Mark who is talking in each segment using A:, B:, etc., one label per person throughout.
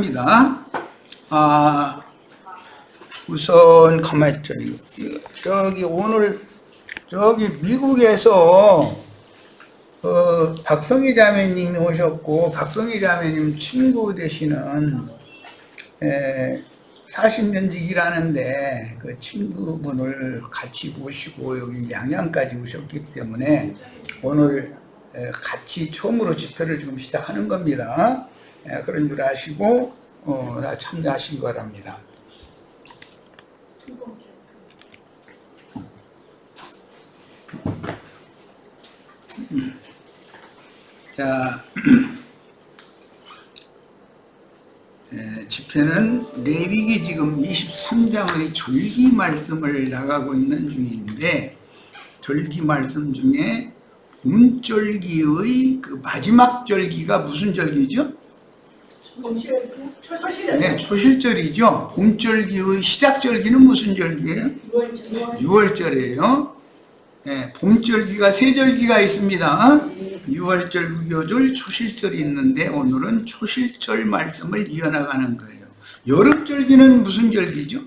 A: 합니다. 우선 가만있죠. 저기 오늘 저기 미국에서 박성희 자매님이 오셨고, 박성희 자매님 친구 되시는 40년직 일하는데 그 친구분을 같이 모시고 여기 양양까지 오셨기 때문에 오늘 같이 처음으로 집회를 지금 시작하는 겁니다. 그런 줄 아시고 다 참여하시기 바랍니다. 자, 집회는 레위기 지금 23장의 절기 말씀을 나가고 있는 중인데, 절기 말씀 중에 봄절기의 그 마지막 절기가 무슨 절기죠? 초실절. 네, 초실절이죠. 봄절기의 시작절기는 무슨 절기예요? 6월절이에요. 네, 봄절기가 세 절기가 있습니다. 6월절, 무교절, 초실절이 있는데 오늘은 초실절 말씀을 이어나가는 거예요. 여름절기는 무슨 절기죠?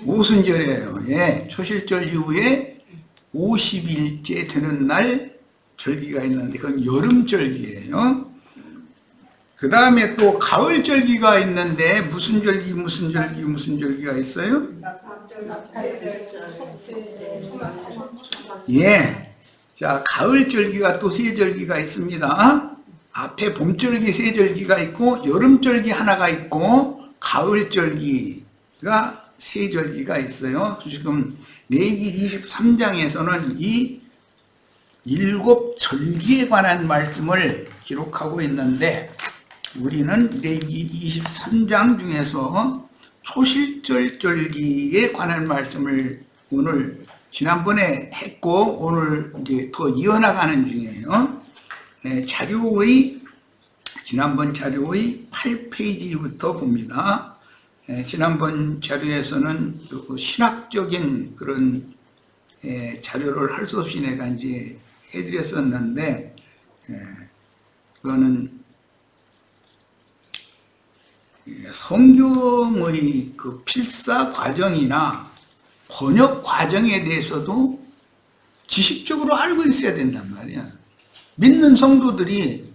A: 오순절이에요. 예, 초실절 이후에 50일째 되는 날 절기가 있는데 그건 여름절기예요. 그 다음에 또 가을절기가 있는데 무슨 절기가 있어요? 예. 자, 가을절기가 또 세 절기가 있습니다. 앞에 봄절기 세 절기가 있고, 여름절기 하나가 있고, 가을절기가 세 절기가 있어요. 지금 레위기 23장에서는 이 7절기에 관한 말씀을 기록하고 있는데, 우리는 레위기 23장 중에서 초실절 절기에 관한 말씀을 오늘 지난번에 했고 오늘 이제 더 이어나가는 중이에요. 지난번 자료의 8페이지부터 봅니다. 지난번 자료에서는 신학적인 그런 자료를 할 수 없이 내가 이제 해드렸었는데, 그거는 성경의 그 필사 과정이나 번역 과정에 대해서도 지식적으로 알고 있어야 된단 말이야. 믿는 성도들이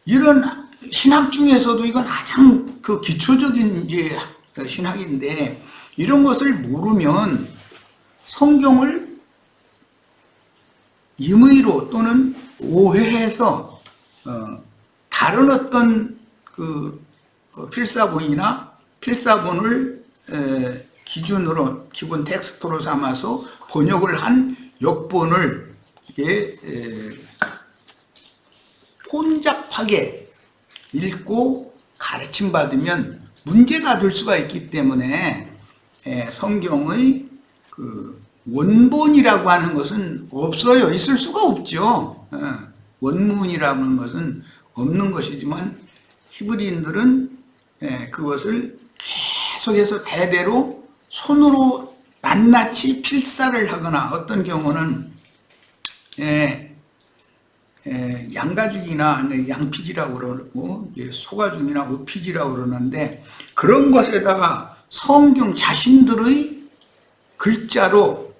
A: 이런 신학 중에서도 이건 가장 그 기초적인 이제 신학인데, 이런 것을 모르면 성경을 임의로 또는 오해해서 다른 어떤 그 필사본이나 필사본을 기준으로 기본 텍스트로 삼아서 번역을 한 역본을 이게 혼잡하게 읽고 가르침 받으면 문제가 될 수가 있기 때문에 성경의 그 원본이라고 하는 것은 없어요. 있을 수가 없죠. 원문이라고 하는 것은 없는 것이지만 히브리인들은 그것을 계속해서 대대로 손으로 낱낱이 필사를 하거나, 어떤 경우는 양가죽이나 양피지라고 그러고 소가죽이나 우피지라고 그러는데, 그런 것에다가 성경 자신들의 글자로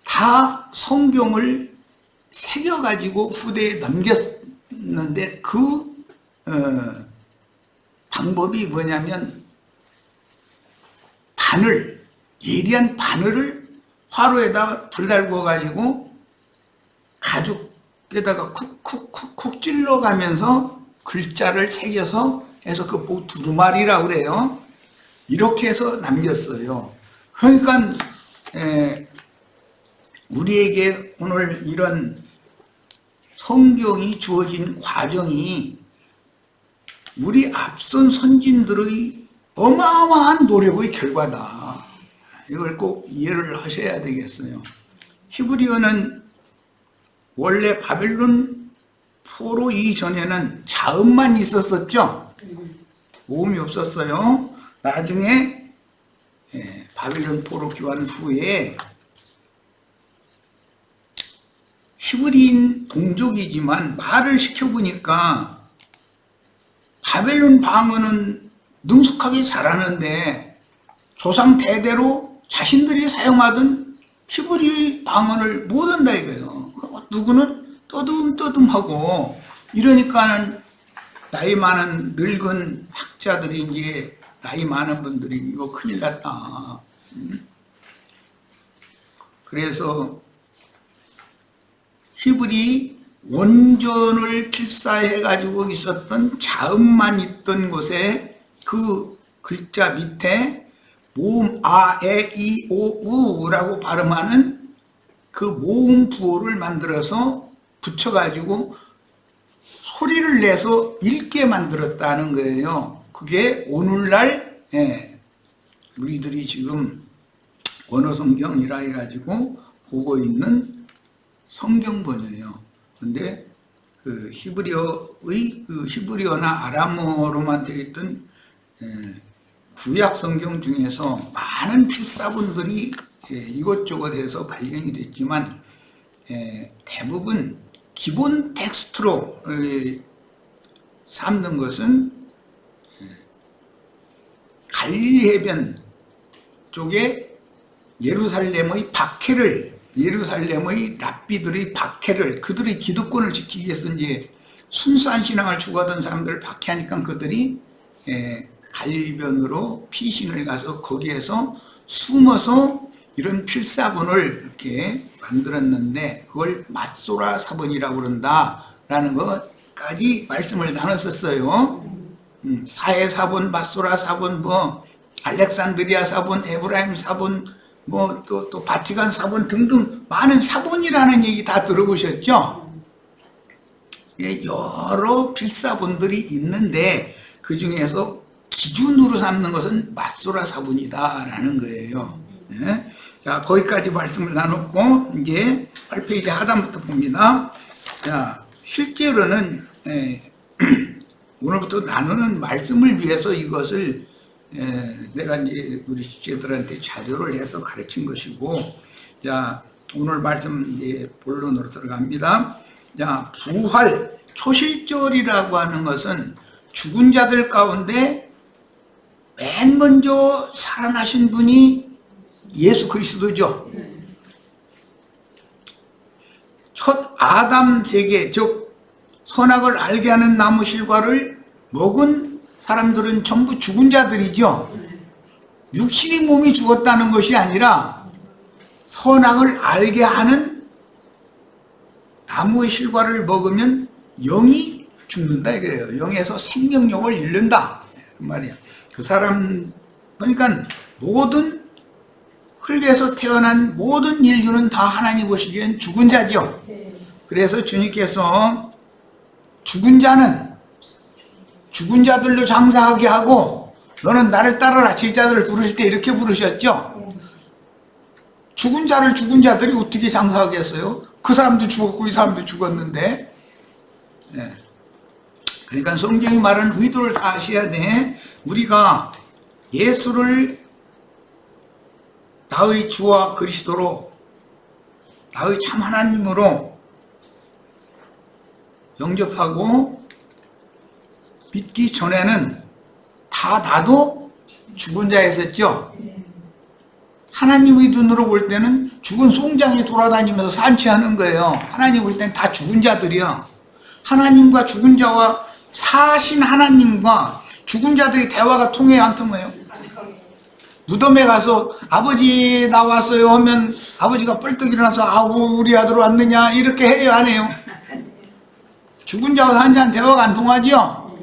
A: 다 성경을 새겨가지고 후대에 넘겼는데, 그 방법이 뭐냐면 예리한 바늘을 화로에다가 들달궈 가지고 가죽에다가 쿡쿡쿡쿡 찔러가면서 글자를 새겨서 해서 그 두루마리라고 그래요. 이렇게 해서 남겼어요. 그러니까 우리에게 오늘 이런 성경이 주어진 과정이 우리 앞선 선진들의 어마어마한 노력의 결과다. 이걸 꼭 이해를 하셔야 되겠어요. 히브리어는 원래 바벨론 포로 이전에는 자음만 있었었죠. 모음이 없었어요. 나중에 바벨론 포로 귀환 후에 히브리인 동족이지만 말을 시켜보니까 바벨론 방언은 능숙하게 잘하는데 조상 대대로 자신들이 사용하던 히브리 방언을 못 한다 이거예요. 누구는 떠듬떠듬하고 이러니까는 나이 많은 늙은 학자들이 이제 나이 많은 분들이 이거 큰일 났다. 그래서 히브리 원전을 필사해 가지고 있었던 자음만 있던 곳에 그 글자 밑에 모음 아, 에, 이, 오, 우라고 발음하는 그 모음 부호를 만들어서 붙여가지고 소리를 내서 읽게 만들었다는 거예요. 그게 오늘날 우리들이 지금 원어성경이라 해가지고 보고 있는 성경본이에요. 근데 그 히브리어나 아람어로만 되어 있던 구약 성경 중에서 많은 필사본들이 이것저것에서 발견이 됐지만 대부분 기본 텍스트로 삼는 것은 갈릴리 해변 쪽에 예루살렘의 랍비들의 박해를 그들의 기득권을 지키기 위해서 이제 순수한 신앙을 추구하던 사람들을 박해하니까 그들이 갈릴리변으로 피신을 가서 거기에서 숨어서 이런 필사본을 이렇게 만들었는데 그걸 맛소라 사본이라고 그런다라는 것까지 말씀을 나눴었어요. 사해 사본, 맛소라 사본, 뭐 알렉산드리아 사본, 에브라임 사본, 뭐 또 바티칸 사본 등등 많은 사본이라는 얘기 다 들어보셨죠? 여러 필사본들이 있는데 그 중에서 기준으로 삼는 것은 맛소라 사본이다라는 거예요. 자, 거기까지 말씀을 나눴고 이제 8페이지 하단부터 봅니다. 자, 실제로는 오늘부터 나누는 말씀을 위해서 이것을 내가 이제 우리 식구들한테 자료를 해서 가르친 것이고, 자, 오늘 말씀 이제 본론으로 들어갑니다. 자, 부활, 초실절이라고 하는 것은 죽은 자들 가운데 맨 먼저 살아나신 분이 예수 그리스도죠. 첫 아담 세계, 즉 선악을 알게 하는 나무 실과를 먹은 사람들은 전부 죽은 자들이죠. 육신의 몸이 죽었다는 것이 아니라 선악을 알게 하는 나무의 실과를 먹으면 영이 죽는다 이거예요. 영에서 생명력을 잃는다 그 말이야. 그 사람, 그러니까 모든 흙에서 태어난 모든 인류는 다 하나님 보시기엔 죽은 자죠. 그래서 주님께서 죽은 자는 죽은 자들로 장사하게 하고 너는 나를 따르라 제자들을 부르실 때 이렇게 부르셨죠. 죽은 자를 죽은 자들이 어떻게 장사하겠어요? 그 사람도 죽었고 이 사람도 죽었는데. 그러니까 성경이 말하는 의도를 다 아셔야 돼. 우리가 예수를 나의 주와 그리스도로 나의 참 하나님으로 영접하고 믿기 전에는 다 나도 죽은 자였었죠. 하나님의 눈으로 볼 때는 죽은 송장이 돌아다니면서 산치하는 거예요. 하나님 볼 때는 다 죽은 자들이야. 하나님과 죽은 자와 사신 하나님과 죽은 자들이 대화가 통해요, 안 통해요? 무덤에 가서 아버지 나왔어요 하면 아버지가 뻘떡 일어나서 아우 우리 아들 왔느냐 이렇게 해요, 안 해요? 죽은 자와 산 자는 대화가 안 통하죠?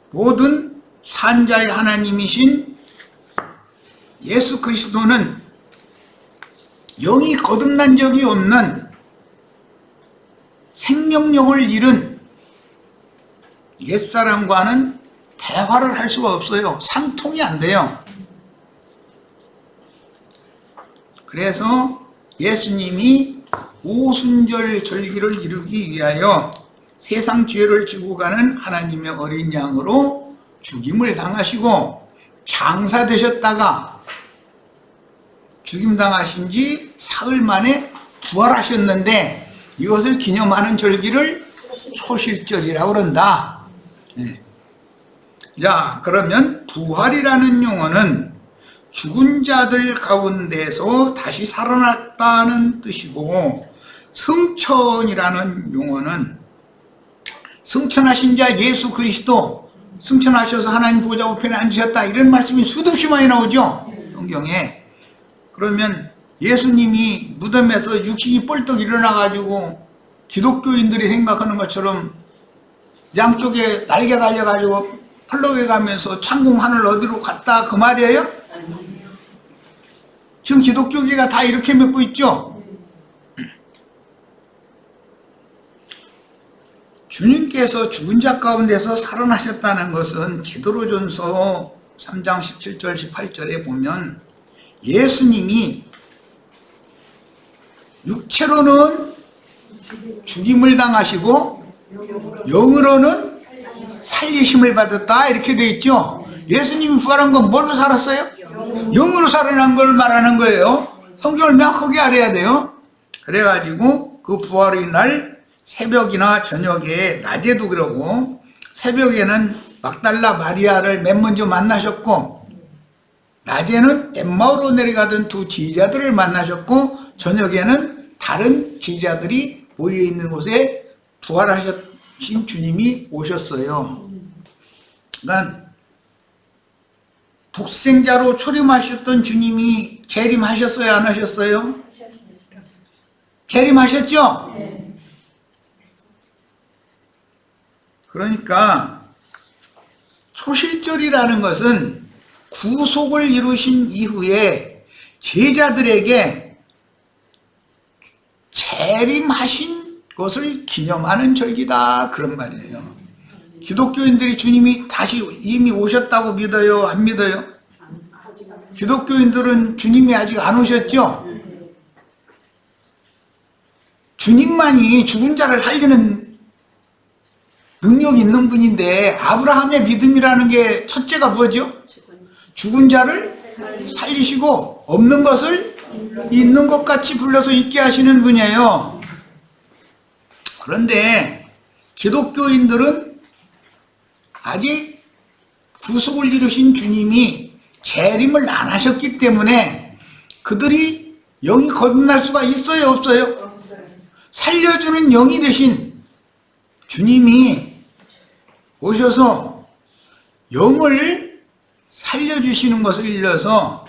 A: 모든 산자의 하나님이신 예수 그리스도는 영이 거듭난 적이 없는 생명력을 잃은 옛사람과는 대화를 할 수가 없어요. 상통이 안 돼요. 그래서 예수님이 오순절 절기를 이루기 위하여 세상 죄를 지고 가는 하나님의 어린 양으로 죽임을 당하시고 장사되셨다가 죽임당하신 지 사흘 만에 부활하셨는데 이것을 기념하는 절기를 초실절이라고 그런다. 자, 그러면 부활이라는 용어는 죽은 자들 가운데서 다시 살아났다는 뜻이고, 승천이라는 용어는 승천하신 자 예수 그리스도, 승천하셔서 하나님 보좌 우편에 앉으셨다, 이런 말씀이 수없이 많이 나오죠, 성경에. 그러면 예수님이 무덤에서 육신이 뻘떡 일어나가지고 기독교인들이 생각하는 것처럼 양쪽에 날개 달려가지고 펄럭여 가면서 창공 하늘 어디로 갔다, 그 말이에요? 지금 기독교계가 다 이렇게 믿고 있죠? 주님께서 죽은 자 가운데서 살아나셨다는 것은 베드로전서 3장 17절 18절에 보면 예수님이 육체로는 죽임을 당하시고 영으로는 살리심을 받았다, 이렇게 되어 있죠. 예수님이 부활한 건 뭘로 살았어요? 영으로 살아난 걸 말하는 거예요. 성경을 명확하게 알아야 돼요. 그래가지고 그 부활의 날 새벽이나 저녁에, 낮에도 그러고, 새벽에는 막달라 마리아를 맨 먼저 만나셨고, 낮에는 엠마오로 내려가던 두 지휘자들을 만나셨고, 저녁에는 다른 지휘자들이 모여있는 곳에 부활하신 주님이 오셨어요. 그러니까 독생자로 초림하셨던 주님이 재림하셨어요, 안 하셨어요? 재림하셨죠? 그러니까 초실절이라는 것은 구속을 이루신 이후에 제자들에게 재림하신 것을 기념하는 절기다, 그런 말이에요. 기독교인들이 주님이 다시 이미 오셨다고 믿어요, 안 믿어요? 기독교인들은 주님이 아직 안 오셨죠? 주님만이 죽은 자를 살리는 능력이 있는 분인데, 아브라함의 믿음이라는 게 첫째가 뭐죠? 죽은 자를 살리시고 없는 것을 있는 것 같이 불러서 있게 하시는 분이에요. 그런데 기독교인들은 아직 구속을 이루신 주님이 재림을 안 하셨기 때문에 그들이 영이 거듭날 수가 있어요, 없어요? 살려주는 영이 되신 주님이 오셔서 영을 살려주시는 것을 일러서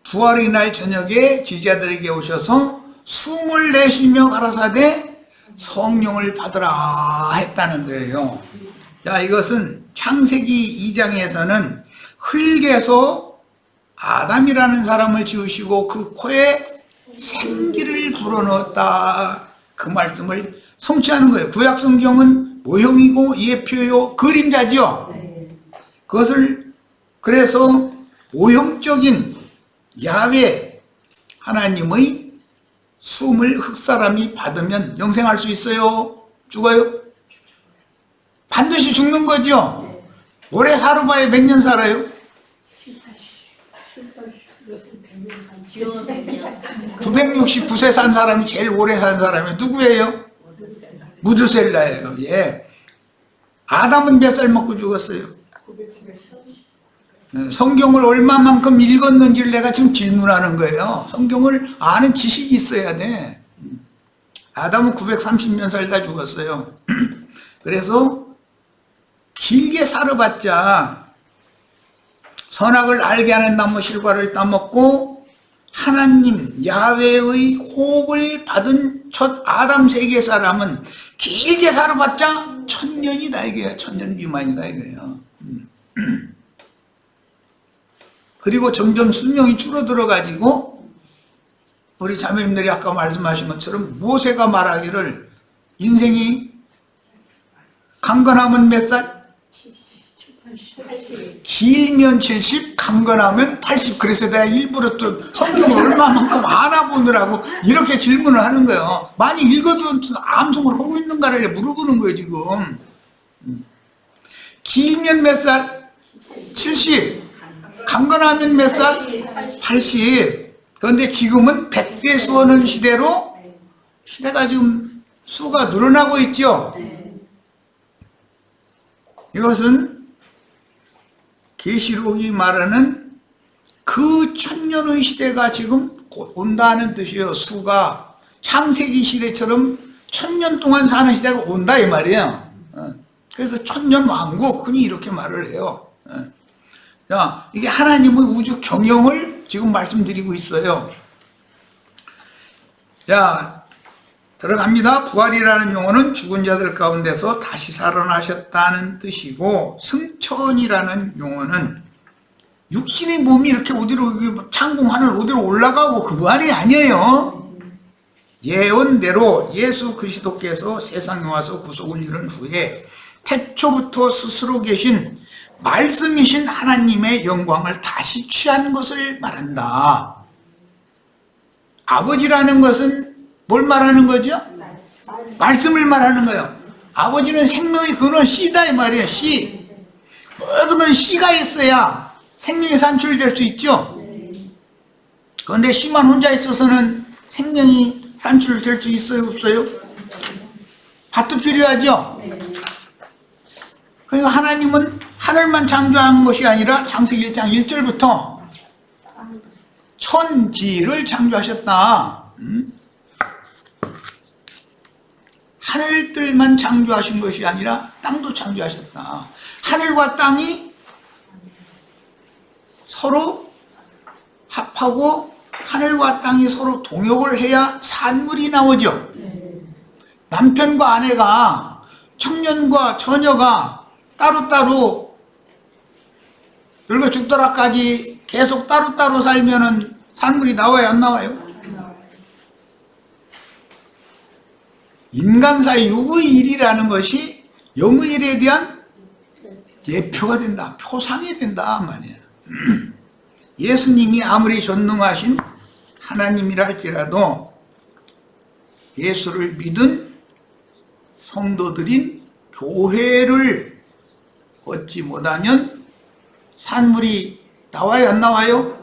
A: 부활의 날 저녁에 지자들에게 오셔서 숨을 내쉬며 가라사대 성령을 받으라 했다는 거예요. 자, 이것은 창세기 2장에서는 흙에서 아담이라는 사람을 지으시고 그 코에 생기를 불어넣었다, 그 말씀을 성취하는 거예요. 구약 성경은 모형이고 예표요, 그림자죠. 그것을 그래서 오형적인 야훼 하나님의 숨을 흙사람이 받으면 영생할 수 있어요? 죽어요? 반드시 죽는 거죠. 오래 살아봐야 몇 년 살아요? 969세 산 사람이 제일 오래 산 사람이 누구예요? 무드셀라예요. 예. 아담은 몇 살 먹고 죽었어요? 성경을 얼마만큼 읽었는지를 내가 지금 질문하는 거예요. 성경을 아는 지식이 있어야 돼. 아담은 930년 살다 죽었어요. 그래서 길게 살아봤자 선악을 알게 하는 나무 실과를 따먹고 하나님 야훼의 호흡을 받은 첫 아담 세계 사람은 길게 살아봤자 1000년이다 이거예요. 1000년 미만이다 이거예요. 그리고 점점 수명이 줄어들어 가지고 우리 자매님들이 아까 말씀하신 것처럼 모세가 말하기를 인생이 강건하면 몇 살? 길면 70, 강건하면 80. 그래서 내가 일부러 또 성경을 얼마만큼 알아보느라고 이렇게 질문을 하는 거예요. 많이 읽어도 암송을 하고 있는가를 물어보는 거예요 지금. 길면 몇 살? 70. 강건하면 몇 살? 80. 그런데 지금은 100세 수어는 시대로 시대가 지금 수가 늘어나고 있죠. 이것은 계시록이 말하는 그 천년의 시대가 지금 곧 온다는 뜻이에요. 수가 창세기 시대처럼 천년 동안 사는 시대가 온다 이 말이에요. 그래서 천년 왕국 흔히 이렇게 말을 해요. 자, 이게 하나님의 우주 경영을 지금 말씀드리고 있어요. 자, 들어갑니다. 부활이라는 용어는 죽은 자들 가운데서 다시 살아나셨다는 뜻이고, 승천이라는 용어는 육신의 몸이 이렇게 어디로 창공 하늘 어디로 올라가고 그 말이 아니에요. 예언대로 예수 그리스도께서 세상에 와서 구속을 이룬 후에 태초부터 스스로 계신 말씀이신 하나님의 영광을 다시 취한 것을 말한다. 아버지라는 것은 뭘 말하는 거죠? 말씀을 말하는 거예요. 아버지는 생명의 근원 씨다 이 말이에요. 씨. 모든 건 씨가 있어야 생명이 산출될 수 있죠. 그런데 씨만 혼자 있어서는 생명이 산출될 수 있어요, 없어요? 밭도 필요하죠. 그러니까 하나님은 하늘만 창조한 것이 아니라 창세기 1장 1절부터 천지를 창조하셨다. 하늘들만 창조하신 것이 아니라 땅도 창조하셨다. 하늘과 땅이 서로 합하고 하늘과 땅이 서로 동역을 해야 산물이 나오죠. 남편과 아내가, 청년과 처녀가 따로따로 늙어 죽더라까지 계속 따로따로 살면은 산물이 나와요, 안 나와요? 인간 사이 육의 일이라는 것이 영의 일에 대한 예표가 된다, 표상이 된다 말이에요. 예수님이 아무리 전능하신 하나님이라 할지라도 예수를 믿은 성도들인 교회를 얻지 못하면 산물이 나와요, 안 나와요?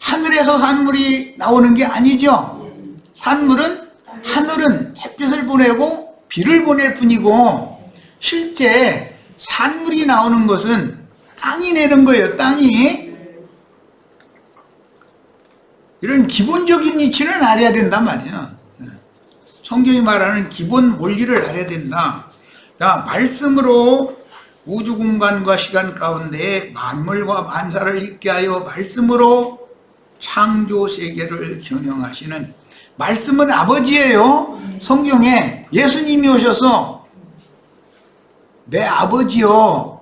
A: 하늘에서 산물이 나오는 게 아니죠. 산물은 하늘은 햇빛을 보내고 비를 보낼 뿐이고, 실제 산물이 나오는 것은 땅이 내는 거예요. 땅이. 이런 기본적인 이치를 알아야 된단 말이야. 성경이 말하는 기본 원리를 알아야 된다. 자, 말씀으로 우주 공간과 시간 가운데 만물과 만사를 있게 하여 말씀으로 창조 세계를 경영하시는, 말씀은 아버지예요. 성경에 예수님이 오셔서 내 아버지요,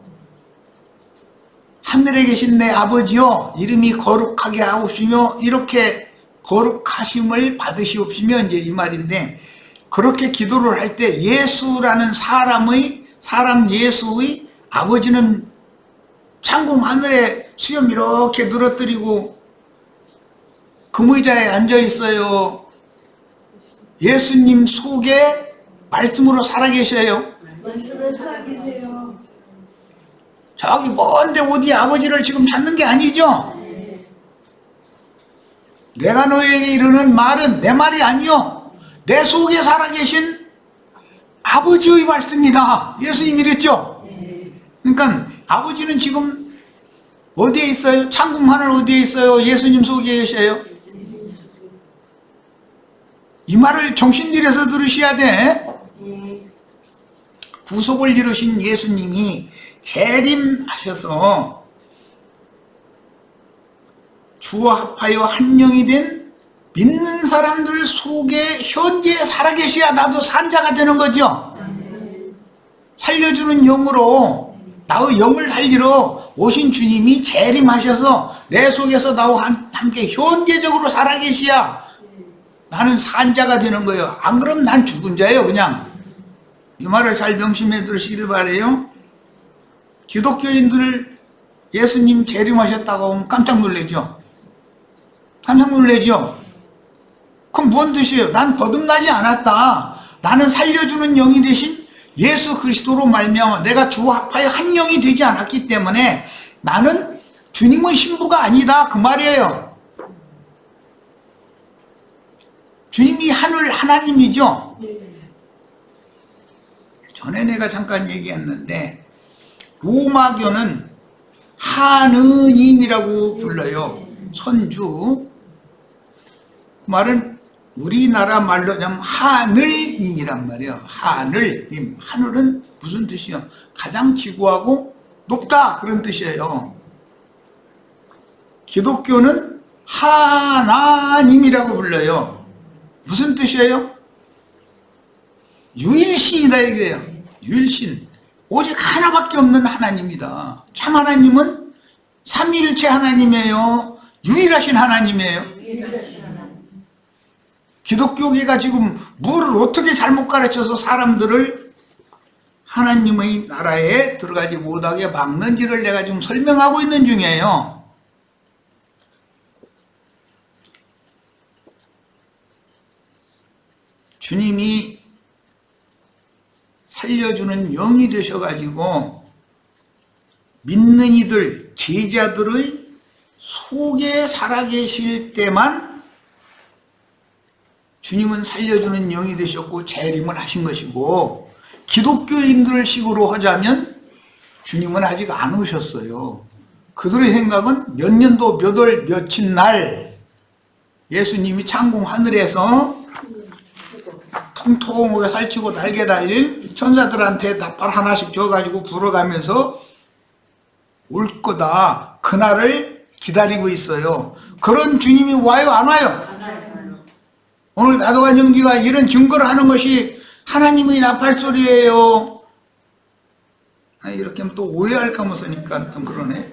A: 하늘에 계신 내 아버지요, 이름이 거룩하게 하옵시며 이렇게 거룩하심을 받으시옵시며 이제 이 말인데, 그렇게 기도를 할 때 예수라는 사람 예수의 아버지는 창공 하늘에 수염 이렇게 늘어뜨리고 금의자에 앉아 있어요. 예수님 속에 말씀으로 살아계셔요.
B: 말씀으로 살아계세요.
A: 저기 먼데 어디 아버지를 지금 찾는 게 아니죠. 내가 너에게 이르는 말은 내 말이 아니요, 내 속에 살아계신 아버지의 말씀이다. 예수님이 이랬죠. 그러니까 아버지는 지금 어디에 있어요? 창공 하늘 어디에 있어요? 예수님 속에 계셔요. 이 말을 정신 들여서 들으셔야 돼. 구속을 이루신 예수님이 재림하셔서 주와 합하여 한 영이 된 믿는 사람들 속에 현재 살아계셔야 나도 산자가 되는 거죠. 살려주는 영으로 나의 영을 살리러 오신 주님이 재림하셔서 내 속에서 나와 함께 현재적으로 살아계셔야 나는 산자가 되는 거예요. 안 그러면 난 죽은 자예요. 그냥 이 말을 잘 명심해 들으시길 바래요. 기독교인들 예수님 재림하셨다고 하면 깜짝 놀라죠. 깜짝 놀라죠. 그럼 뭔 뜻이에요? 난 거듭나지 않았다. 나는 살려주는 영이 되신 예수 그리스도로 말미암아 내가 주와 합하여 한 영이 되지 않았기 때문에 나는 주님의 신부가 아니다, 그 말이에요. 주님이 하늘 하나님이죠. 전에 내가 잠깐 얘기했는데 로마교는 하느님이라고 불러요. 선주. 그 말은 우리나라 말로 하자면 하늘님이란 말이에요. 하늘님. 하늘은 무슨 뜻이에요? 가장 지구하고 높다, 그런 뜻이에요. 기독교는 하나님이라고 불러요. 무슨 뜻이에요? 유일신이다 이거예요. 유일신. 오직 하나밖에 없는 하나님이다. 참 하나님은 삼위일체 하나님이에요? 유일하신 하나님이에요? 기독교계가 지금 뭐를 어떻게 잘못 가르쳐서 사람들을 하나님의 나라에 들어가지 못하게 막는지를 내가 지금 설명하고 있는 중이에요. 주님이 살려주는 영이 되셔가지고 믿는 이들, 제자들의 속에 살아계실 때만 주님은 살려주는 영이 되셨고 재림을 하신 것이고, 기독교인들 식으로 하자면 주님은 아직 안 오셨어요. 그들의 생각은 몇 년도 몇 월 며칠 날 예수님이 창공 하늘에서 통통하게 살치고 날개 달린 천사들한테 나팔 하나씩 줘가지고 불어가면서 올 거다, 그날을 기다리고 있어요. 그런 주님이 와요, 안 와요? 오늘 나도간 영지가 이런 증거를 하는 것이 하나님의 나팔소리예요. 이렇게 하면 또 오해할까 무서니까 좀 그러네.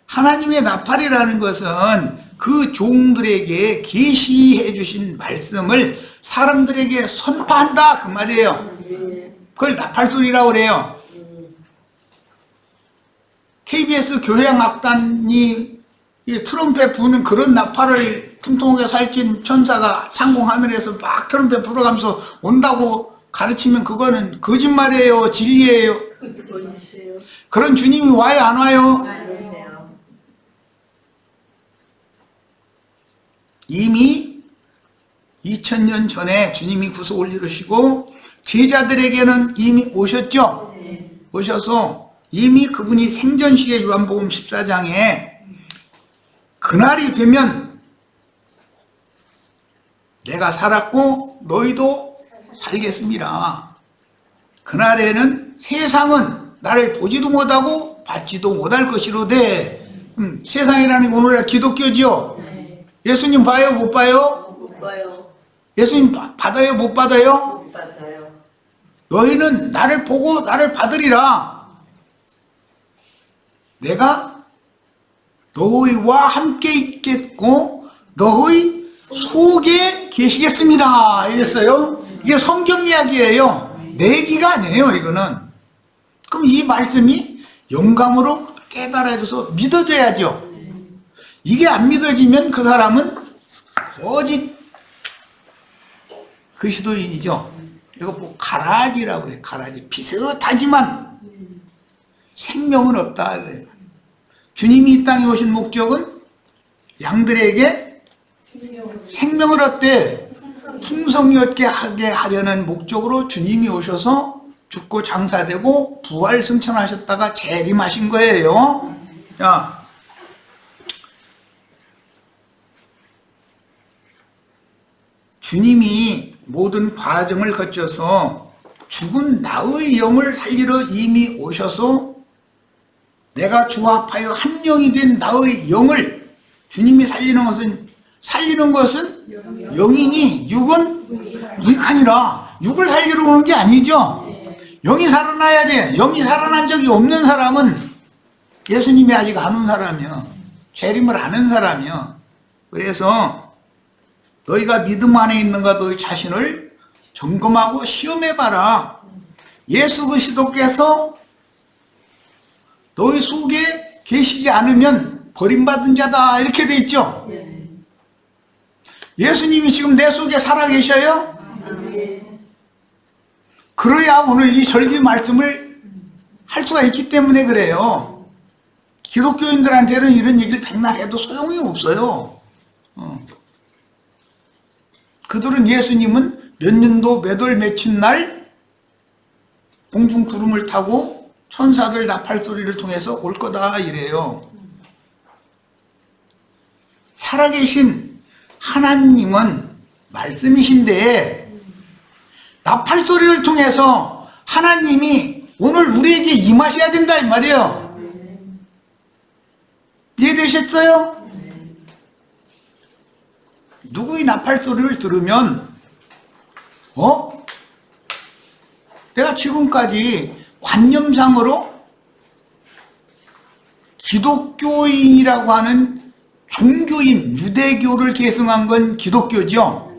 A: 하나님의 나팔이라는 것은 그 종들에게 계시해 주신 말씀을 사람들에게 선포한다, 그 말이에요. 그걸 나팔소리라고 그래요. KBS 교향악단이 트럼펫 부는 그런 나팔을 통통하게 살찐 천사가 창공 하늘에서 막 트럼펫 불어가면서 온다고 가르치면 그거는 거짓말이에요, 진리예요? 그런 주님이 와요, 안 와요? 이미 2000년 전에 주님이 구속을 이루시고 제자들에게는 이미 오셨죠? 오셔서 이미 그분이 생전시에 요한복음 14장에 그날이 되면 내가 살았고 너희도 살겠습니다. 그날에는 세상은 나를 보지도 못하고 받지도 못할 것이로되, 세상이라는 게 오늘날 기독교지요. 예수님 봐요, 못 봐요?
B: 못 봐요.
A: 예수님 받아요, 못 받아요?
B: 못 받아요.
A: 너희는 나를 보고 나를 받으리라. 내가 너희와 함께 있겠고 너희 속에 계시겠습니다, 이랬어요. 이게 성경 이야기예요. 내 얘기가 아니에요, 이거는. 그럼 이 말씀이 영감으로 깨달아져서 믿어져야죠. 이게 안 믿어지면 그 사람은 거짓 그리스도인이죠. 이거 뭐 가라지라고 그래. 가라지. 비슷하지만 생명은 없다, 그래요. 주님이 이 땅에 오신 목적은 양들에게 생명을 얻되 풍성히 얻게 하게 하려는 목적으로 주님이 오셔서 죽고 장사되고 부활 승천하셨다가 재림하신 거예요. 자, 주님이 모든 과정을 거쳐서 죽은 나의 영을 살리러 이미 오셔서 내가 주와 합하여 한 영이 된 나의 영을 주님이 살리는 것은 영이니 육은 무익하니라. 육을 살리러 오는 게 아니죠. 영이 살아나야 돼. 영이 살아난 적이 없는 사람은 예수님이 아직 안 온 사람이요, 재림을 안 한 사람이요. 그래서 너희가 믿음 안에 있는가 너희 자신을 점검하고 시험해봐라. 예수 그리스도께서 너희 속에 계시지 않으면 버림받은 자다, 이렇게 돼 있죠. 예수님이 지금 내 속에 살아계셔요? 그래야 오늘 이 절기 말씀을 할 수가 있기 때문에 그래요. 기독교인들한테는 이런 얘기를 백날 해도 소용이 없어요. 그들은 예수님은 몇 년도 몇 월 며칠 날 공중 구름을 타고 천사들 나팔소리를 통해서 올 거다 이래요. 살아계신 하나님은 말씀이신데 나팔소리를 통해서 하나님이 오늘 우리에게 임하셔야 된다 이 말이에요. 이해되셨어요? 누구의 나팔소리를 들으면 내가 지금까지 관념상으로 기독교인이라고 하는 종교인, 유대교를 계승한 건 기독교죠.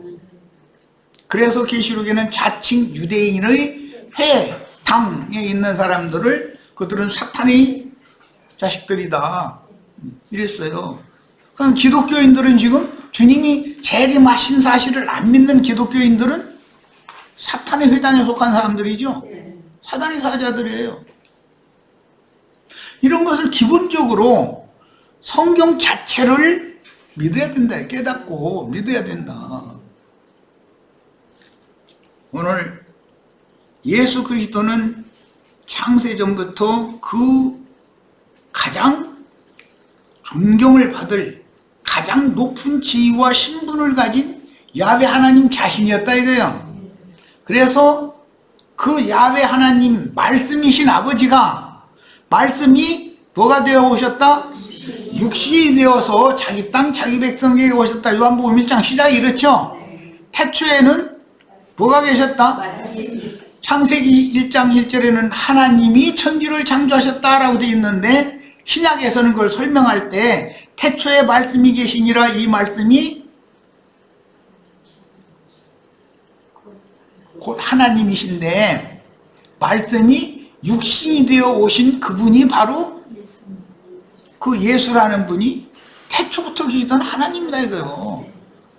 A: 그래서 계시록에는 자칭 유대인의 회당에 있는 사람들을 그들은 사탄의 자식들이다 이랬어요. 그럼 기독교인들은 지금 주님이 재림하신 사실을 안 믿는 기독교인들은 사탄의 회당에 속한 사람들이죠. 사단의 사자들이에요. 이런 것을 기본적으로 성경 자체를 믿어야 된다. 깨닫고 믿어야 된다. 오늘 예수 그리스도는 창세전부터 그 가장 존경을 받을 가장 높은 지위와 신분을 가진 야훼 하나님 자신이었다 이거예요. 그래서 그 야훼 하나님 말씀이신 아버지가 말씀이 뭐가 되어 오셨다? 육신이 되어서 자기 땅 자기 백성에게 오셨다. 요한복음 1장 시작이 이렇죠. 태초에는 뭐가 계셨다? 창세기 1장 1절에는 하나님이 천지를 창조하셨다라고 되어 있는데 신약에서는 그걸 설명할 때 태초에 말씀이 계시니라 이 말씀이 곧 하나님이신데 말씀이 육신이 되어 오신 그분이 바로 그 예수라는 분이 태초부터 계시던 하나님이다 이거예요.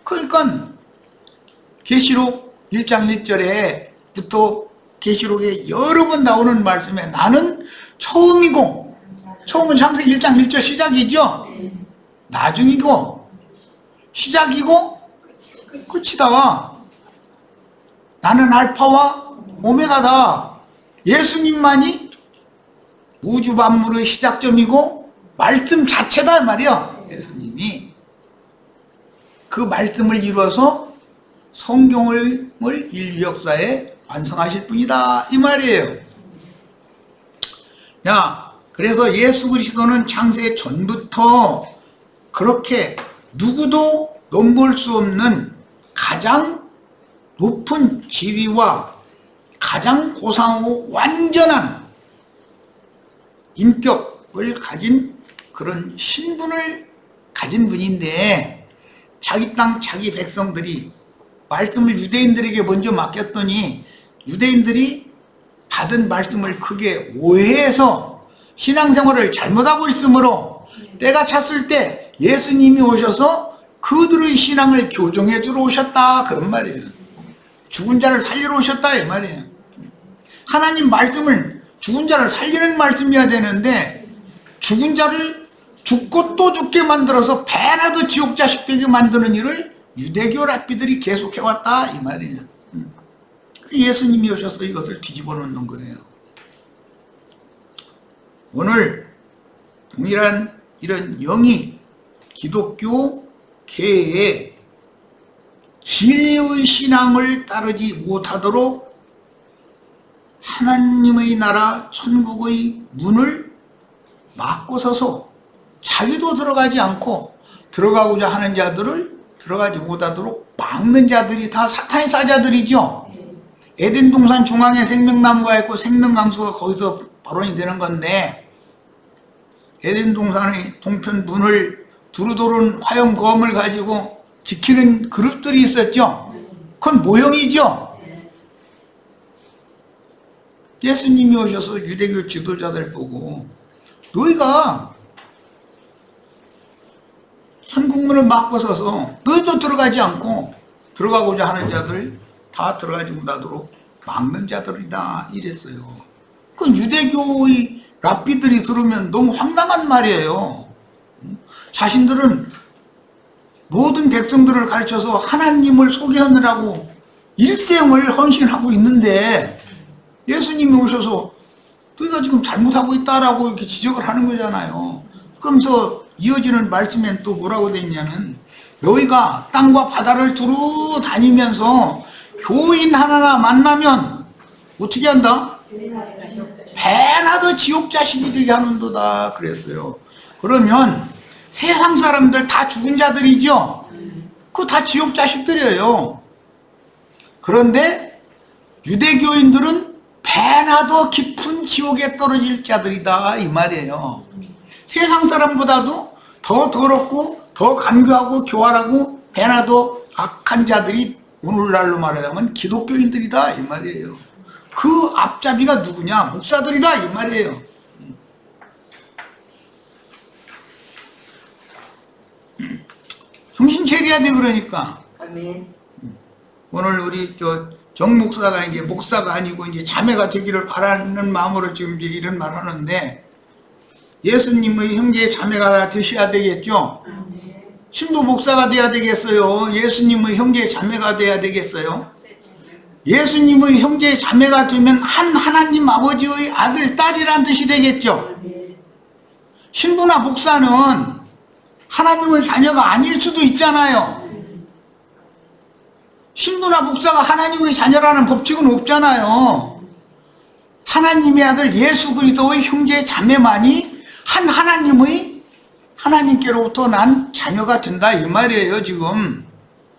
A: 그러니까 계시록 1장 1절에부터 계시록에 여러 번 나오는 말씀에 나는 처음이고 처음은 창세기 1장 1절 시작이죠. 나중이고 시작이고 끝이다. 나는 알파와 오메가다. 예수님만이 우주 만물의 시작점이고 말씀 자체다 말이야. 예수님이 그 말씀을 이루어서 성경을 인류 역사에 완성하실 분이다 이 말이에요. 그래서 예수 그리스도는 창세 전부터 그렇게 누구도 넘볼 수 없는 가장 높은 지위와 가장 고상하고 완전한 인격을 가진 그런 신분을 가진 분인데 자기 땅 자기 백성들이 말씀을 유대인들에게 먼저 맡겼더니 유대인들이 받은 말씀을 크게 오해해서 신앙생활을 잘못하고 있으므로 때가 찼을 때 예수님이 오셔서 그들의 신앙을 교정해 주러 오셨다 그런 말이에요. 죽은 자를 살리러 오셨다 이 말이에요. 하나님 말씀을 죽은 자를 살리는 말씀이어야 되는데 죽은 자를 죽고 또 죽게 만들어서 배나 더 지옥 자식 되게 만드는 일을 유대교 랍비들이 계속해왔다 이 말이에요. 예수님이 오셔서 이것을 뒤집어 놓는 거예요. 오늘 동일한 이런 영이 기독교 계에 진리의 신앙을 따르지 못하도록 하나님의 나라 천국의 문을 막고 서서 자기도 들어가지 않고 들어가고자 하는 자들을 들어가지 못하도록 막는 자들이 다 사탄의 사자들이죠. 에덴 동산 중앙에 생명나무가 있고 생명강수가 거기서 발원이 되는 건데 에덴 동산의 동편 문을 두루두른 화염검을 가지고 지키는 그룹들이 있었죠. 그건 모형이죠. 예수님이 오셔서 유대교 지도자들 보고 너희가 천국문을 막고 서서 너희도 들어가지 않고 들어가고자 하는 자들 다 들어가지 못하도록 막는 자들이다 이랬어요. 그 유대교의 랍비들이 들으면 너무 황당한 말이에요. 자신들은 모든 백성들을 가르쳐서 하나님을 소개하느라고 일생을 헌신하고 있는데 예수님이 오셔서 너희가 지금 잘못하고 있다라고 이렇게 지적을 하는 거잖아요. 그러면서 이어지는 말씀엔 또 뭐라고 됐냐면, 너희가 땅과 바다를 두루 다니면서 교인 하나나 만나면 어떻게 한다? 배나도 지옥 자식이 되게 하는도다 그랬어요. 그러면 세상 사람들 다 죽은 자들이죠? 그거 다 지옥 자식들이에요. 그런데 유대교인들은 배나도 깊은 지옥에 떨어질 자들이다 이 말이에요. 세상 사람보다도 더 더럽고 더 간교하고 교활하고 배나도 악한 자들이 오늘날로 말하자면 기독교인들이다 이 말이에요. 그 앞잡이가 누구냐? 목사들이다 이 말이에요. 정신 차려야 돼. 그러니까 오늘 우리 정 목사가 이제 목사가 아니고 이제 자매가 되기를 바라는 마음으로 지금 이제 이런 말 하는데, 예수님의 형제 자매가 되셔야 되겠죠. 신부 목사가 돼야 되겠어요? 예수님의 형제 자매가 돼야 되겠어요? 예수님의 형제 자매가 되면 한 하나님 아버지의 아들 딸이란 뜻이 되겠죠. 신부나 목사는 하나님의 자녀가 아닐 수도 있잖아요. 신부나 목사가 하나님의 자녀라는 법칙은 없잖아요. 하나님의 아들 예수 그리스도의 형제 자매만이 한 하나님께로부터 난 자녀가 된다 이 말이에요. 지금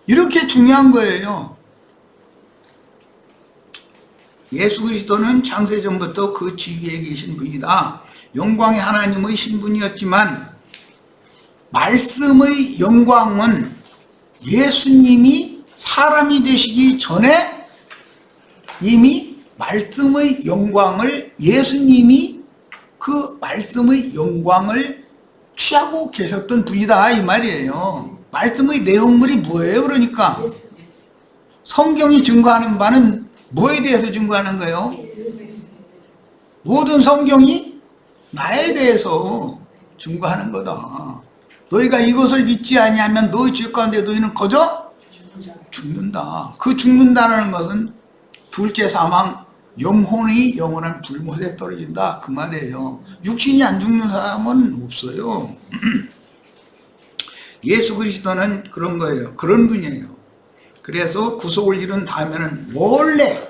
A: 이렇게 중요한 거예요. 예수 그리스도는 창세전부터 그 지위에 계신 분이다. 영광의 하나님의 신분이었지만 말씀의 영광은 예수님이 사람이 되시기 전에 이미 말씀의 영광을, 예수님이 그 말씀의 영광을 취하고 계셨던 분이다 이 말이에요. 말씀의 내용물이 뭐예요? 그러니까 성경이 증거하는 바는 뭐에 대해서 증거하는 거예요? 모든 성경이 나에 대해서 증거하는 거다. 너희가 이것을 믿지 아니하면 너희 죄 가운데 너희는 거저 죽는다. 그 죽는다는 것은 둘째 사망, 영혼이 영원한 불못에 떨어진다 그 말이에요. 육신이 안 죽는 사람은 없어요. 예수 그리스도는 그런 거예요. 그런 분이에요. 그래서 구속을 이룬 다음에는 원래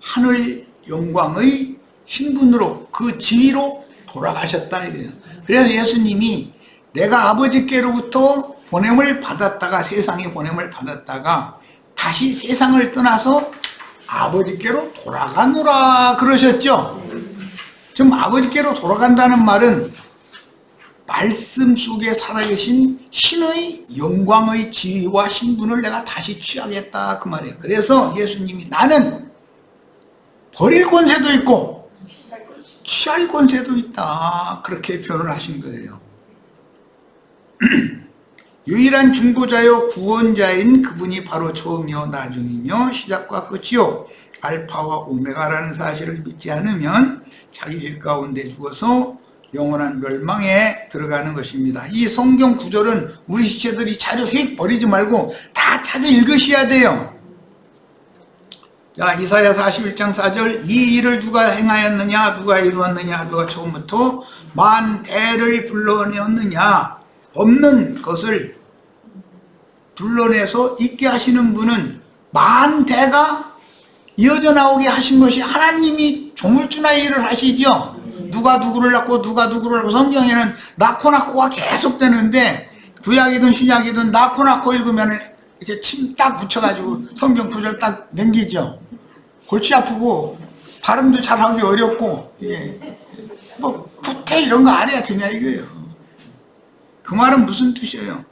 A: 하늘 영광의 신분으로 그 지위로 돌아가셨다 이래요. 그래서 예수님이 내가 아버지께로부터 보냄을 받았다가, 세상에 보냄을 받았다가 다시 세상을 떠나서 아버지께로 돌아가노라 그러셨죠. 지금 아버지께로 돌아간다는 말은 말씀 속에 살아계신 신의 영광의 지위와 신분을 내가 다시 취하겠다 그 말이에요. 그래서 예수님이 나는 버릴 권세도 있고 취할 권세도 있다 그렇게 표현을 하신 거예요. 유일한 중보자요 구원자인 그분이 바로 처음이요 나중이며 시작과 끝이요 알파와 오메가라는 사실을 믿지 않으면 자기 죄 가운데 죽어서 영원한 멸망에 들어가는 것입니다. 이 성경 구절은 우리 시체들이 자료 휙 버리지 말고 다 찾아 읽으셔야 돼요. 자, 이사야 41장 4절 이 일을 누가 행하였느냐, 누가 이루었느냐, 누가 처음부터 만대를 불러내었느냐. 없는 것을 불러내서 있게 하시는 분은 만대가 이어져 나오게 하신 것이 하나님이 조물주나의 일을 하시죠. 누가 누구를 낳고 누가 누구를 낳고, 성경에는 낳고 낳고가 계속 되는데 구약이든 신약이든 낳고 낳고 읽으면 이렇게 침 딱 붙여가지고 성경 구절 딱 넘기죠. 골치 아프고 발음도 잘하기 어렵고, 예. 뭐 구태 이런 거 안 해야 되냐 이거예요. 그 말은 무슨 뜻이에요?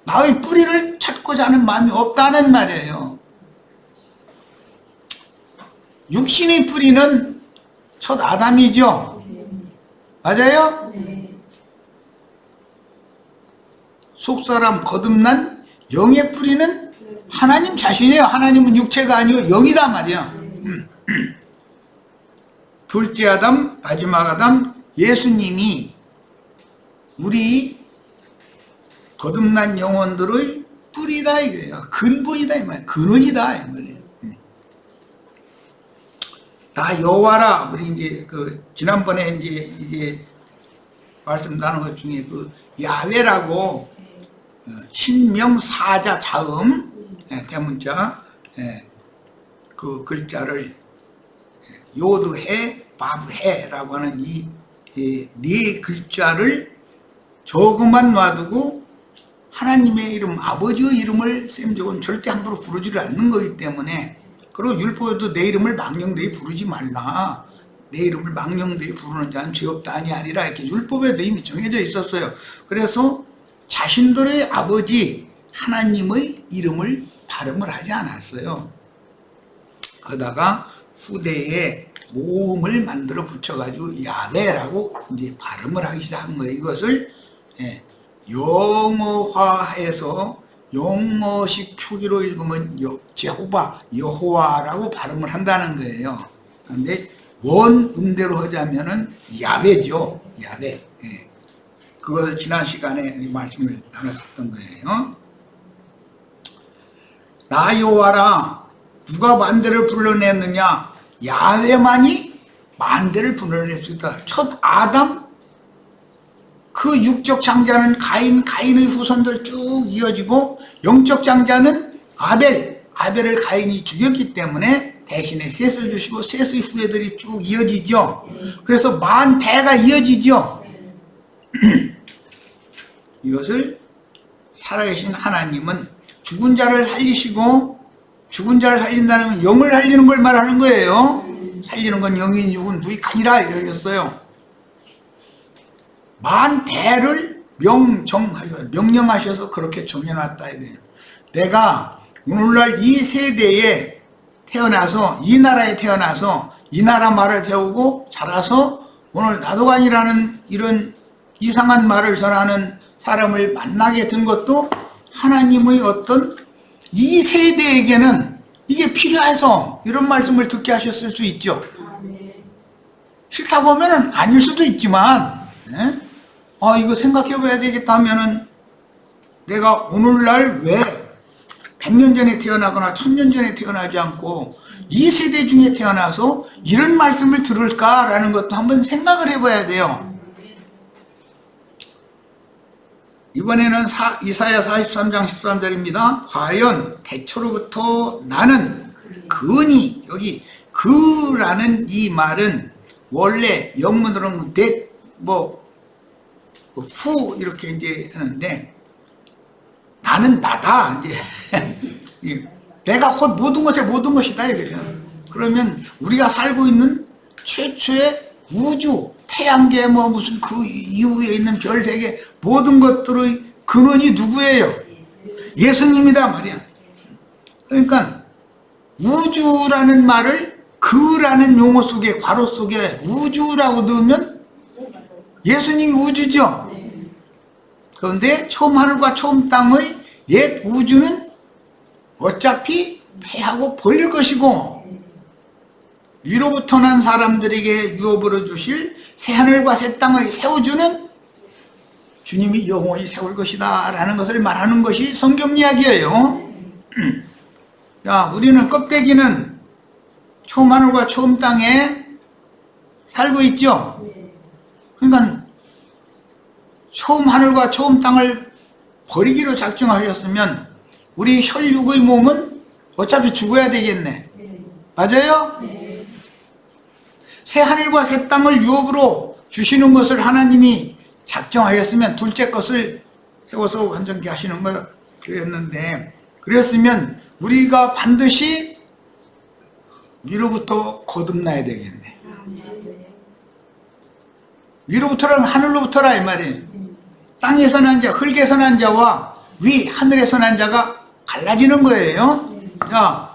A: 나의 뿌리를 찾고자 하는 마음이 없다는 말이에요. 육신의 뿌리는 첫 아담이죠. 맞아요? 속사람 거듭난 영의 뿌리는 하나님 자신이에요. 하나님은 육체가 아니고 영이다 말이야. 둘째 아담, 마지막 아담, 예수님이 우리 거듭난 영혼들의 뿌리다 이거예요. 근본이다 이 말이에요. 근원이다 이 말이에요. 나 여호와라. 우리 이제 지난번에 이제 말씀 나눈 것 중에 야훼라고 신명 사자 자음 대문자 그 글자를 요드해 바브해라고 하는 이 네 글자를 조금만 놔두고 하나님의 이름, 아버지의 이름을 쌤적은 절대 함부로 부르지를 않는 거기 때문에, 그리고 율법에도 내 이름을 망령되이 부르지 말라. 내 이름을 망령되이 부르는 자는 죄 없다 아니하리라. 이렇게 율법에도 이미 정해져 있었어요. 그래서 자신들의 아버지 하나님의 이름을 발음을 하지 않았어요. 그러다가 후대에 모음을 만들어 붙여가지고 야훼라고 이제 발음을 하기 시작한 거예요. 이것을 영어화해서 영어식 표기로 읽으면 제호바, 여호와라고 발음을 한다는 거예요. 그런데 원 음대로 하자면은 야훼죠. 야훼. 그걸 지난 시간에 말씀을 나눴었던 거예요. 나 여호와라. 누가 만대를 불러냈느냐? 야훼만이 만대를 불러낼 수 있다. 첫 아담, 그 육적 장자는 가인의 후손들 쭉 이어지고, 영적 장자는 아벨을 가인이 죽였기 때문에 대신에 셋을 주시고 셋의 후예들이 쭉 이어지죠. 그래서 만대가 이어지죠. 이것을 살아계신 하나님은 죽은 자를 살리시고, 죽은 자를 살린다는 건 영을 살리는 걸 말하는 거예요. 살리는 건 영인 육은 무익하니라 이러셨어요. 만대를 명령하셔서 그렇게 정해놨다 이거예요. 내가 오늘날 이 세대에 태어나서, 이 나라에 태어나서 이 나라 말을 배우고 자라서 오늘 나도간이라는 이런 이상한 말을 전하는 사람을 만나게 된 것도 하나님의 어떤 이 세대에게는 이게 필요해서 이런 말씀을 듣게 하셨을 수 있죠. 싫다 보면은 아닐 수도 있지만, 이거 생각해 봐야 되겠다 하면은, 내가 오늘날 왜 100년 전에 태어나거나 1000년 전에 태어나지 않고 이 세대 중에 태어나서 이런 말씀을 들을까라는 것도 한번 생각을 해봐야 돼요. 이번에는 이사야 43장 13절입니다. 과연 태초로부터 나는 그니, 여기 그라는 이 말은 원래 영문으로는 후 이렇게 이제 하는데, 나는 나다 이제 내가 곧 모든 것의 모든 것이다 이거죠. 그러면 우리가 살고 있는 최초의 우주, 태양계 무슨 그 이후에 있는 별 세계 모든 것들의 근원이 누구예요? 예수님이다 말이야. 그러니까 우주라는 말을 그라는 용어 속에, 괄호 속에 우주라고 넣으면 예수님이 우주죠. 그런데 처음 하늘과 처음 땅의 옛 우주는 어차피 패하고 버릴 것이고, 위로부터 난 사람들에게 유업으로 주실 새하늘과 새 땅의 새 우주는 주님이 영원히 세울 것이다 라는 것을 말하는 것이 성경 이야기예요. 자, 우리는 껍데기는 처음 하늘과 처음 땅에 살고 있죠. 그러니까 처음 하늘과 처음 땅을 버리기로 작정하셨으면 우리 혈육의 몸은 어차피 죽어야 되겠네. 맞아요? 새 하늘과 새 땅을 유업으로 주시는 것을 하나님이 작정하셨으면 둘째 것을 세워서 완전케 하시는 거였는데, 그랬으면 우리가 반드시 위로부터 거듭나야 되겠네. 위로부터라는 하늘로부터라 이 말이에요. 땅에서 난 자, 흙에서 난 자와 위 하늘에서 난 자가 갈라지는 거예요. 자,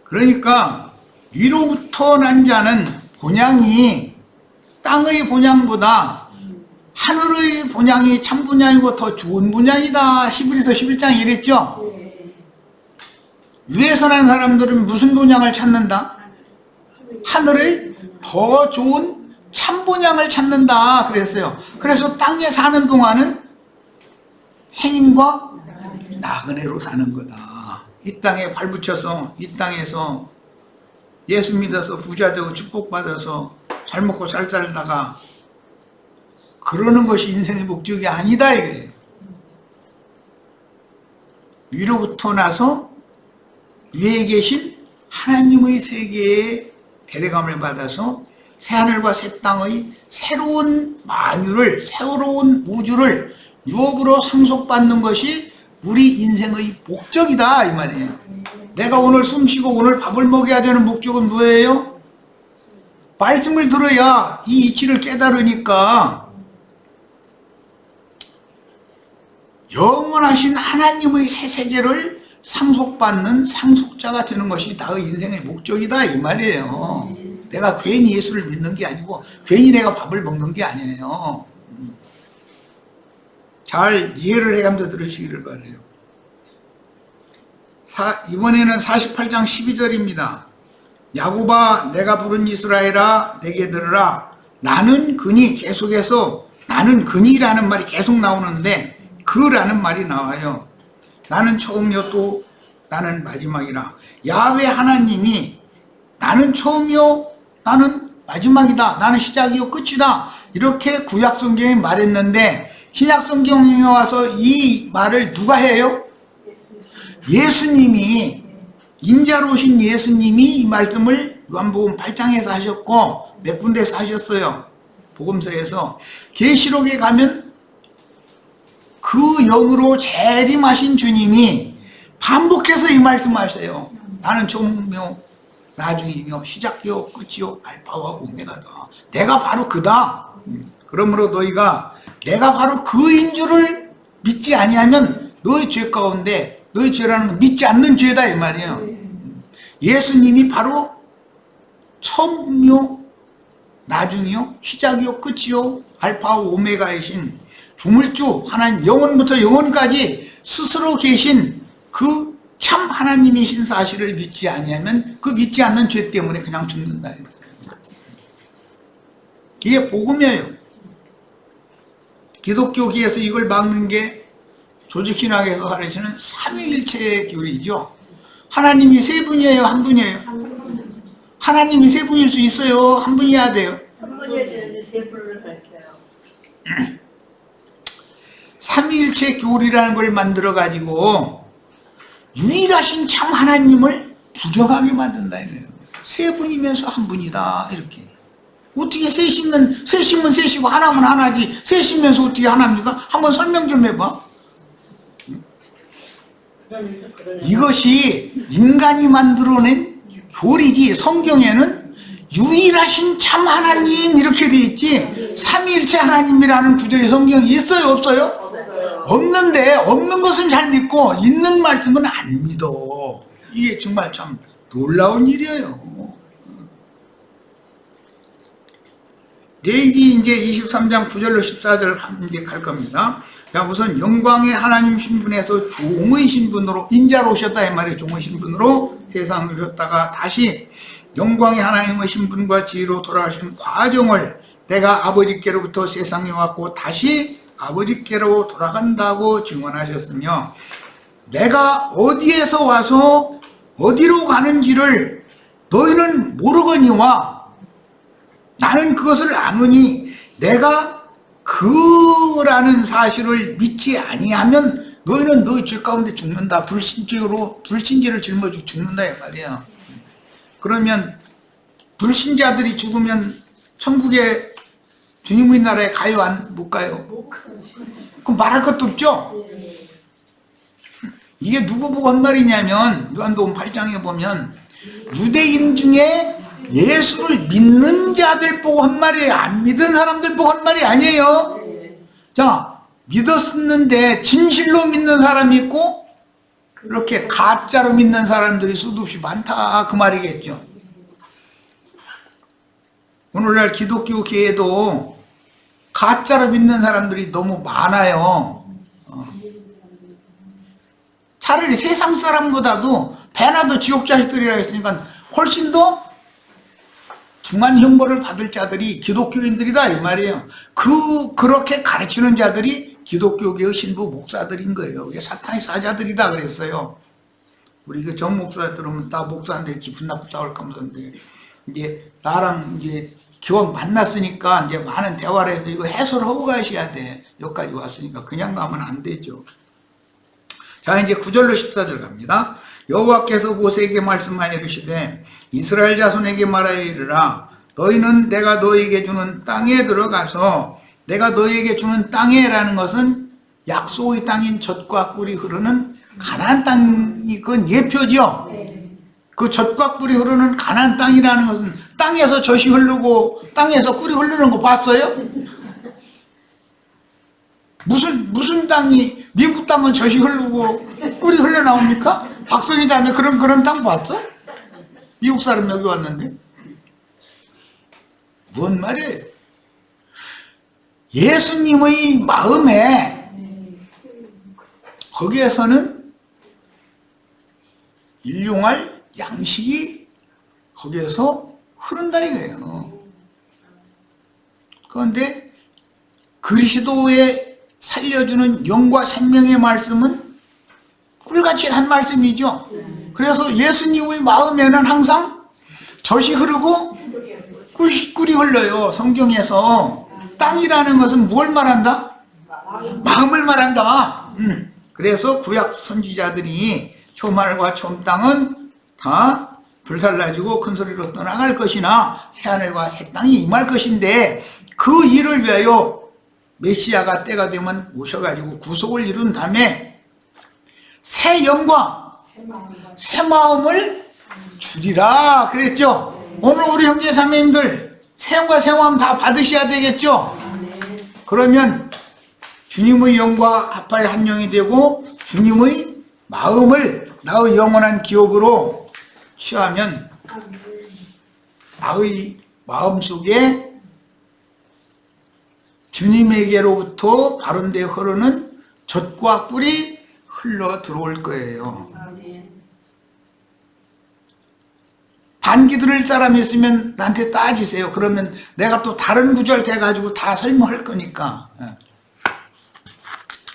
A: 그러니까 위로부터 난 자는 본향이 땅의 본향보다 하늘의 본향이 참 본향이고 더 좋은 본향이다. 히브리서 11장에 이랬죠. 위에서 난 사람들은 무슨 본향을 찾는다? 하늘의 더 좋은 참 본향을 찾는다 그랬어요. 그래서 땅에 사는 동안은 행인과 나그네로 사는 거다. 이 땅에 발붙여서 이 땅에서 예수 믿어서 부자 되고 축복받아서 잘 먹고 잘 살다가 그러는 것이 인생의 목적이 아니다 이거예요. 위로부터 나서 위에 계신 하나님의 세계에 데려감을 받아서 새하늘과 새 땅의 새로운 만유를, 새로운 우주를 유업으로 상속받는 것이 우리 인생의 목적이다 이 말이에요. 내가 오늘 숨쉬고 오늘 밥을 먹여야 되는 목적은 뭐예요? 말씀을 들어야 이 이치를 깨달으니까 영원하신 하나님의 새 세계를 상속받는 상속자가 되는 것이 나의 인생의 목적이다 이 말이에요. 내가 괜히 예수를 믿는 게 아니고 괜히 내가 밥을 먹는 게 아니에요. 잘 이해를 해가면서 들으시기를 바라요. 이번에는 48장 12절입니다. 야곱아 내가 부른 이스라엘아 내게 들으라. 나는 그니, 계속해서 나는 그니라는 말이 계속 나오는데 그라는 말이 나와요. 나는 처음이요 또 나는 마지막이라. 야훼 하나님이 나는 처음이요 나는 마지막이다. 나는 시작이요 끝이다. 이렇게 구약 성경에 말했는데 신약 성경에 와서 이 말을 누가 해요? 예수님이, 인자로 오신 예수님이 이 말씀을 요한복음 8장에서 하셨고 몇 군데에서 하셨어요. 복음서에서. 계시록에 가면 그 영으로 재림하신 주님이 반복해서 이 말씀하세요. 나는 처음이요 나중이며 시작이요 끝이요 알파와 오메가다. 내가 바로 그다. 그러므로 너희가 내가 바로 그인 줄을 믿지 아니하면 너희 죄 가운데 너희 죄라는 건 믿지 않는 죄다 이 말이에요. 예수님이 바로 처음이요 나중이요 시작이요 끝이요 알파와 오메가이신 주물주 하나님, 영원부터 영원까지 스스로 계신 그 참 하나님이신 사실을 믿지 아니하면 그 믿지 않는 죄 때문에 그냥 죽는다. 이게 복음이에요. 기독교계에서 이걸 막는 게 조직신학에서 가르치는 삼위일체의 교리죠. 하나님이 세 분이에요, 한 분이에요? 하나님이 세 분일 수 있어요, 한 분이어야 돼요?
B: 한 분이어야 되는데 세 분을 밝혀요.
A: 삼위일체 교리라는 걸 만들어 가지고 유일하신 참 하나님을 부정하게 만든다 이거예요. 세 분이면서 한 분이다 이렇게. 어떻게 셋이면 셋이고 하나면 하나지 셋이면서 어떻게 하나입니까? 한번 설명 좀 해봐. 이것이 인간이 만들어낸 교리지. 성경에는 유일하신 참 하나님 이렇게 돼 있지 삼위일체 하나님이라는 구절이 성경에 있어요 없어요? 없는데 없는 것은 잘 믿고 있는 말씀은 안 믿어. 이게 정말 참 놀라운 일이에요. 레위기 이제 23장 9절로 14절 함께 갈 겁니다. 자, 우선 영광의 하나님 신분에서 종의 신분으로 인자로 오셨다 이 말이에요. 종의 신분으로 세상을 오셨다가 다시 영광의 하나님의 신분과 지혜로 돌아가신 과정을 내가 아버지께로부터 세상에 왔고 다시 아버지께로 돌아간다고 증언하셨으며 내가 어디에서 와서 어디로 가는지를 너희는 모르거니와 나는 그것을 아노니 내가 그라는 사실을 믿지 아니하면 너희는 너희 죄 가운데 죽는다. 불신죄를 짊어지고 죽는다 이 말이야. 그러면 불신자들이 죽으면 천국에 주님의 나라에 가요 안 못 가요? 그럼 말할 것도 없죠? 이게 누구 보고 한 말이냐면 요한복음 8장에 보면 유대인 중에 예수를 믿는 자들 보고 한 말이에요. 안 믿은 사람들 보고 한 말이 아니에요. 자, 믿었는데 진실로 믿는 사람이 있고 이렇게 가짜로 믿는 사람들이 수도 없이 많다 그 말이겠죠. 오늘날 기독교계에도 가짜로 믿는 사람들이 너무 많아요. 차라리 세상 사람보다도 배나 더 지옥 자식들이라 했으니까 훨씬 더 중한 형벌을 받을 자들이 기독교인들이다 이 말이에요. 그렇게 가르치는 자들이 기독교계의 신부 목사들인 거예요. 이게 사탄의 사자들이다 그랬어요. 우리 그 정 목사 들으면 나 목사인데 기분 나쁘 싸울까 무서운데 이제 나랑 이제 기왕 만났으니까 이제 많은 대화를 해서 이거 해설하고 가셔야 돼. 여기까지 왔으니까 그냥 가면 안 되죠. 자, 이제 9절로 14절 갑니다. 여호와께서 모세에게 말씀하여 이르시되 이스라엘 자손에게 말하여 이르라. 너희는 내가 너희에게 주는 땅에 들어가서, 내가 너희에게 주는 땅에라는 것은 약속의 땅인 젖과 꿀이 흐르는 가나안 땅이 그건 예표죠. 그 젖과 꿀이 흐르는 가나안 땅이라는 것은 땅에서 젖이 흐르고 땅에서 꿀이 흐르는 거 봤어요? 무슨 땅이, 미국 땅은 젖이 흐르고 꿀이 흘러나옵니까? 박성희 자매 그런 땅 봤어? 미국 사람 여기 왔는데. 뭔 말이에요? 예수님의 마음에 거기에서는 일용할 양식이 거기에서 흐른다 이거예요. 그런데 그리스도의 살려주는 영과 생명의 말씀은 꿀같이 한 말씀이죠. 그래서 예수님의 마음에는 항상 젖이 흐르고 꿀이 흘러요. 성경에서 땅이라는 것은 뭘 말한다? 마음을 말한다. 그래서 구약 선지자들이 초하늘과 처음 땅은 다 불살라지고 큰 소리로 떠나갈 것이나 새하늘과 새 땅이 임할 것인데 그 일을 위하여 메시아가 때가 되면 오셔가지고 구속을 이룬 다음에 새 영과 새 마음을 주리라 그랬죠. 오늘 우리 형제자매님들 새 영과 새 마음 다 받으셔야 되겠죠. 그러면 주님의 영과 합하여 한 영이 되고 주님의 마음을 나의 영원한 기업으로 취하면 나의 마음속에 주님에게로부터 바른데 흐르는 젖과 꿀이 흘러 들어올 거예요. 반기 들을 사람이 있으면 나한테 따지세요. 그러면 내가 또 다른 구절 돼가지고 다 설명할 거니까.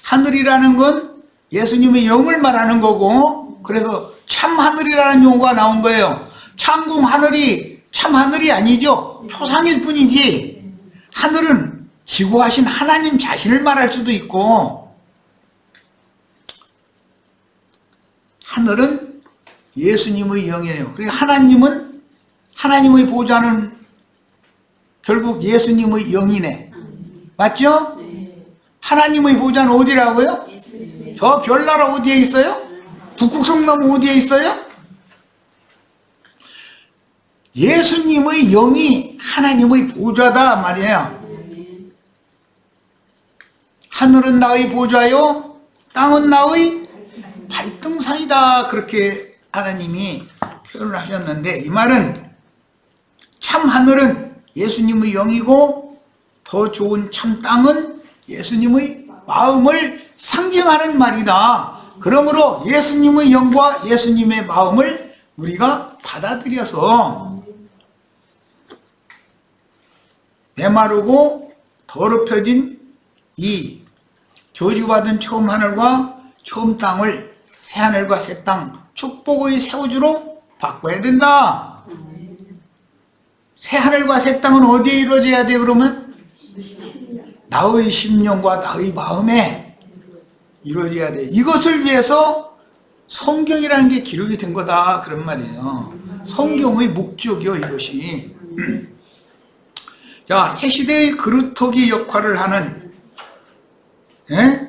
A: 하늘이라는 건 예수님의 영을 말하는 거고, 그래서 참 하늘이라는 용어가 나온 거예요. 창공 하늘이 참 하늘이 아니죠. 표상일 뿐이지. 하늘은 지구하신 하나님 자신을 말할 수도 있고, 하늘은 예수님의 영이에요. 그리고 하나님의 보좌는 결국 예수님의 영이네. 맞죠? 하나님의 보좌는 어디라고요? 저 별나라 어디에 있어요? 북극성나무 어디에 있어요? 예수님의 영이 하나님의 보좌다 말이에요. 하늘은 나의 보좌요, 땅은 나의 발등상이다. 그렇게 하나님이 표현을 하셨는데, 이 말은 참 하늘은 예수님의 영이고 더 좋은 참 땅은 예수님의 마음을 상징하는 말이다. 그러므로 예수님의 영과 예수님의 마음을 우리가 받아들여서 메마르고 더럽혀진 이 저주받은 처음 하늘과 처음 땅을 새 하늘과 새 땅, 축복의 새우주로 바꿔야 된다. 새 하늘과 새 땅은 어디에 이루어져야 돼? 그러면 나의 심령과 나의 마음에 이루어져야 돼. 이것을 위해서 성경이라는 게 기록이 된 거다 그런 말이에요. 성경의 목적이요 이것이. 자, 새 시대의 그루터기 역할을 하는, 예?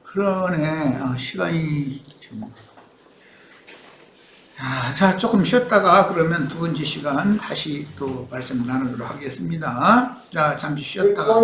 A: 그러네. 시간이 좀. 자, 조금 쉬었다가 그러면 두 번째 시간 다시 또 말씀 나누도록 하겠습니다. 자, 잠시 쉬었다가.